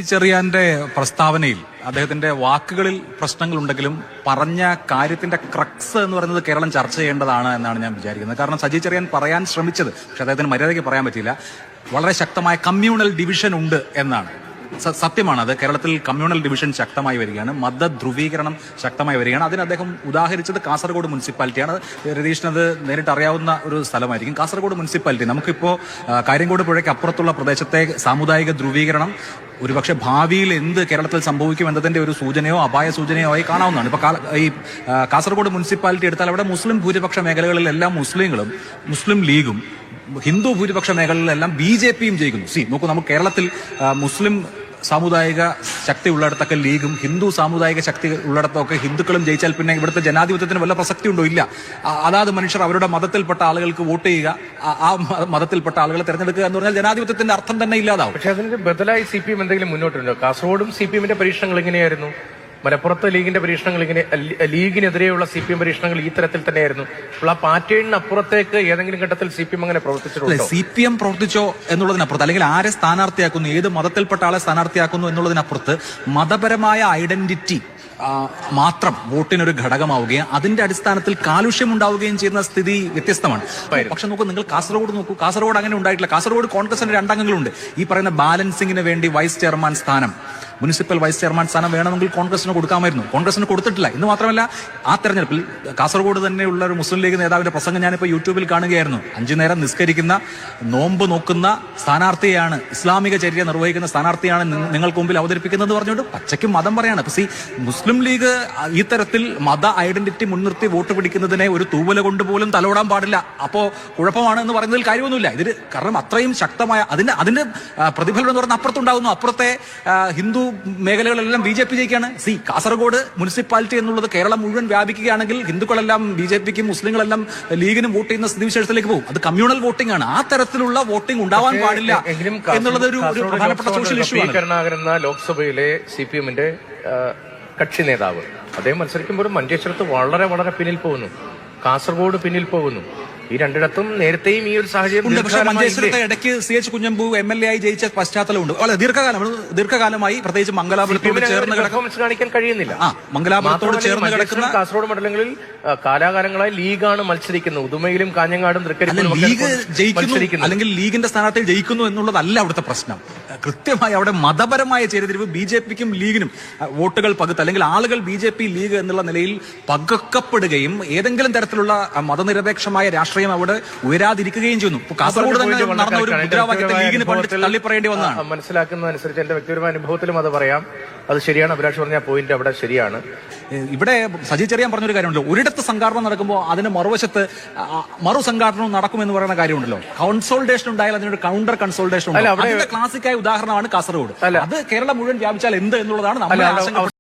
ചെറിയാന്റെ പ്രസ്താവനയിൽ അദ്ദേഹത്തിന്റെ വാക്കുകളിൽ പ്രശ്നങ്ങളുണ്ടെങ്കിലും പറഞ്ഞ കാര്യത്തിന്റെ ക്രക്സ് എന്ന് പറയുന്നത് കേരളം ചർച്ച ചെയ്യേണ്ടതാണ് എന്നാണ് ഞാൻ വിചാരിക്കുന്നത്. കാരണം സജി ചെറിയാൻ പറയാൻ ശ്രമിച്ചത്, പക്ഷെ അദ്ദേഹത്തിന് മര്യാദയ്ക്ക് പറയാൻ പറ്റിയില്ല, വളരെ ശക്തമായ കമ്മ്യൂണൽ ഡിവിഷൻ ഉണ്ട് എന്നാണ്. സത്യമാണത്. കേരളത്തിൽ കമ്മ്യൂണൽ ഡിവിഷൻ ശക്തമായി വരികയാണ്, മതധ്രുവീകരണം ശക്തമായി വരികയാണ്. അതിന് അദ്ദേഹം ഉദാഹരിച്ചത് കാസർഗോഡ് മുനിസിപ്പാലിറ്റിയാണ്. രതീഷിനത് നേരിട്ട് അറിയാവുന്ന ഒരു സ്ഥലമായിരിക്കും കാസർഗോഡ് മുനിസിപ്പാലിറ്റി. നമുക്കിപ്പോൾ കാര്യങ്കോട് പുഴയ്ക്ക് അപ്പുറത്തുള്ള പ്രദേശത്തെ സാമുദായിക ധ്രുവീകരണം ഒരുപക്ഷെ ഭാവിയിൽ എന്ത് കേരളത്തിൽ സംഭവിക്കും എന്നതിന്റെ ഒരു സൂചനയോ അപായ സൂചനയോ ആയി കാണാവുന്നതാണ്. ഇപ്പൊ ഈ കാസർഗോഡ് മുനിസിപ്പാലിറ്റി എടുത്താൽ അവിടെ മുസ്ലിം ഭൂരിപക്ഷ മേഖലകളിലെല്ലാം മുസ്ലിങ്ങളും മുസ്ലിം ലീഗും, ഹിന്ദു ഭൂരിപക്ഷ മേഖലകളിലെല്ലാം BJPയും ജയിക്കുന്നു. നോക്കൂ, നമുക്ക് കേരളത്തിൽ മുസ്ലിം സാമുദായിക ശക്തി ഉള്ളിടത്തൊക്കെ ലീഗും, ഹിന്ദു സാമുദായിക ശക്തി ഉള്ളിടത്തൊക്കെ ഹിന്ദുക്കളും ജയിച്ചാൽ പിന്നെ ഇവിടുത്തെ ജനാധിപത്യത്തിന് വല്ല പ്രസക്തി ഉണ്ടോ? ഇല്ല. അതാത് മനുഷ്യർ അവരുടെ മതത്തിൽപ്പെട്ട ആളുകൾക്ക് വോട്ട് ചെയ്യുക, ആ മതത്തിൽപ്പെട്ട ആളുകളെ തെരഞ്ഞെടുക്കുക എന്ന് പറഞ്ഞാൽ ജനാധിപത്യത്തിന്റെ അർത്ഥം തന്നെ ഇല്ലാതാവും. പക്ഷെ അതിന് ബദലായി CPM എന്തെങ്കിലും മുന്നോട്ടുണ്ടോ? കാസർഗോഡും CPMന്റെ പരീക്ഷണങ്ങൾ ഇങ്ങനെയായിരുന്നു, മലപ്പുറത്ത് ലീഗിന്റെ പരീക്ഷണങ്ങൾ ഇങ്ങനെ, ലീഗിനെതിരെയുള്ള CPM പരീക്ഷണങ്ങൾ ഈ തരത്തിൽ തന്നെയായിരുന്നു. അപ്പോൾ ആ പാറ്റേണിന് അപ്പുറത്തേക്ക് ഏതെങ്കിലും ഘട്ടത്തിൽ CPM അങ്ങനെ പ്രവർത്തിച്ചിട്ടുണ്ടോ? CPM പ്രവർത്തിച്ചോ എന്നുള്ളതിനപ്പുറത്ത്, അല്ലെങ്കിൽ ആരെ സ്ഥാനാർത്ഥിയാക്കുന്നു, ഏത് മതത്തിൽപ്പെട്ട ആളെ സ്ഥാനാർത്ഥിയാക്കുന്നു എന്നുള്ളതിനപ്പുറത്ത് മതപരമായ ഐഡന്റിറ്റി മാത്രം വോട്ടിനൊരു ഘടകമാവുകയും അതിന്റെ അടിസ്ഥാനത്തിൽ കാലുഷ്യം ഉണ്ടാവുകയും ചെയ്യുന്ന സ്ഥിതി വ്യത്യസ്തമാണ്. പക്ഷെ നോക്കൂ, നിങ്ങൾ കാസർഗോഡ് നോക്കൂ. കാസർഗോഡ് അങ്ങനെ ഉണ്ടായിട്ടില്ല. കാസർഗോഡ് കോൺഗ്രസിന്റെ 2 അംഗങ്ങളുണ്ട്. ഈ പറയുന്ന ബാലൻസിംഗിന് വേണ്ടി വൈസ് ചെയർമാൻ സ്ഥാനം, മുനിസിപ്പൽ വൈസ് ചെയർമാൻ സ്ഥാനം വേണമെങ്കിൽ കോൺഗ്രസിന് കൊടുക്കാമായിരുന്നു. കോൺഗ്രസിന് കൊടുത്തിട്ടില്ല. ഇന്ന് മാത്രമല്ല, ആ തെരഞ്ഞെടുപ്പിൽ കാസർഗോഡ് തന്നെയുള്ള ഒരു മുസ്ലിം ലീഗ് നേതാവിന്റെ പ്രസംഗം ഞാനിപ്പോൾ യൂട്യൂബിൽ കാണുകയായിരുന്നു. 5 നേരം നിസ്കരിക്കുന്ന, നോമ്പ് നോക്കുന്ന സ്ഥാനാർത്ഥിയാണ്, ഇസ്ലാമിക ചര്യ നിർവഹിക്കുന്ന സ്ഥാനാർത്ഥിയാണ് നിങ്ങൾക്ക് മുമ്പിൽ അവതരിപ്പിക്കുന്നത് പറഞ്ഞുകൊണ്ട് പച്ചയ്ക്കും മതം പറയാണ്. മുസ്ലിം ലീഗ് ഈ തരത്തിൽ മത ഐഡന്റിറ്റി മുൻനിർത്തി വോട്ട് പിടിക്കുന്നതിനെ ഒരു തൂവല കൊണ്ട് പോലും തലോടാൻ പാടില്ല. അപ്പോ കുഴപ്പമാണ് എന്ന് പറയുന്നതിൽ കാര്യമൊന്നുമില്ല. ഇതിന് കാരണം അത്രയും ശക്തമായ അതിന്റെ പ്രതിഫലനം എന്ന് പറഞ്ഞാൽ അപ്പുറത്തുണ്ടാകുന്നു. അപ്പുറത്തെ ഹിന്ദു മേഖലകളെല്ലാം BJP ജയിക്കാണ്. കാസർഗോഡ് മുനിസിപ്പാലിറ്റി എന്നുള്ളത് കേരളം മുഴുവൻ വ്യാപിക്കുകയാണെങ്കിൽ ഹിന്ദുക്കളെല്ലാം BJPക്കും മുസ്ലിങ്ങളെല്ലാം ലീഗിനും വോട്ട് ചെയ്യുന്ന സ്ഥിതിവിശേഷത്തിലേക്ക് പോകും. അത് കമ്മ്യൂണൽ വോട്ടിംഗ് ആണ്. ആ തരത്തിലുള്ള വോട്ടിംഗ് ഉണ്ടാവാൻ പാടില്ല എന്നുള്ളത് ഒരു പ്രധാനപ്പെട്ട സോഷ്യൽ ഇഷ്യൂ ആണ്. കരുണാകരൻ ലോക്സഭയിലെ CPMന്റെ കക്ഷി നേതാവ്, അദ്ദേഹം മത്സരിക്കുമ്പോൾ മഞ്ചേശ്വരത്ത് വളരെ വളരെ പിന്നിൽ പോകുന്നു, കാസർഗോഡ് പിന്നിൽ പോകുന്നു. ഈ രണ്ടിടത്തും നേരത്തെയും ഈ ഒരു സാഹചര്യം. പക്ഷേ മഞ്ചേശ്വരത്തെ ഇടയ്ക്ക് CH കുഞ്ഞമ്പു MLA ആയി ജയിച്ച പശ്ചാത്തലമുണ്ട്. അല്ല, ദീർഘകാലമായി പ്രത്യേകിച്ച് മംഗലാപുരത്തോട് ചേർന്ന് കാണിക്കാൻ കഴിയുന്നില്ല. മംഗലാപുരത്തോട് ചേർന്ന് കിടക്കുന്ന കാസർഗോഡ് മണ്ഡലങ്ങളിൽ കാലാകാലങ്ങളായി ലീഗാണ് മത്സരിക്കുന്നത്. ഉദുമയിലും കാഞ്ഞങ്ങാടും ലീഗ് ജയിക്കുന്നു, അല്ലെങ്കിൽ ലീഗിന്റെ സ്ഥാനാർത്ഥി ജയിക്കുന്നു എന്നുള്ളതല്ല അവിടുത്തെ പ്രശ്നം. കൃത്യമായി അവിടെ മതപരമായ ചേരിതിരിവ് BJPക്കും ലീഗിനും വോട്ടുകൾ പകുത്ത്, അല്ലെങ്കിൽ ആളുകൾ BJP ലീഗ് എന്നുള്ള നിലയിൽ പകുക്കപ്പെടുകയും ഏതെങ്കിലും തരത്തിലുള്ള മതനിരപേക്ഷമായ രാഷ്ട്രീയം അവിടെ ഉയരാതിരിക്കുകയും ചെയ്യുന്നു. കാസർഗോഡ് തന്നെ നടന്ന ഒരു മുദ്രാവാക്യത്തെ ലീഗിന് തള്ളിപ്പറയേണ്ടി വന്നതാണ്. മനസ്സിലാക്കുന്നതനുസരിച്ച് എന്റെ വ്യക്തിപരമായ അനുഭവത്തിലും അത് പറയാം. അത് ശരിയാണ്. അഭിലാഷ് പറഞ്ഞ പോയിന്റ് അവിടെ ശരിയാണ്. ഇവിടെ സജി ചെറിയാൻ പറഞ്ഞൊരു കാര്യമുണ്ടല്ലോ, ഒരിടത്ത് സംഘാടനം നടക്കുമ്പോൾ അതിന് മറുവശത്ത് സംഘാടനവും നടക്കുമെന്ന് പറയുന്ന കാര്യമുണ്ടല്ലോ. കൺസോൾട്ടേഷൻ ഉണ്ടായാൽ അതിനൊരു കൗണ്ടർ കൺസോൾട്ടേഷൻ. അതിന്റെ ക്ലാസിക്കായ ഉദാഹരണമാണ് കാസർഗോഡ്. അത് കേരളം മുഴുവൻ വ്യാപിച്ചാൽ എന്ത് എന്നുള്ളതാണ് നമ്മൾ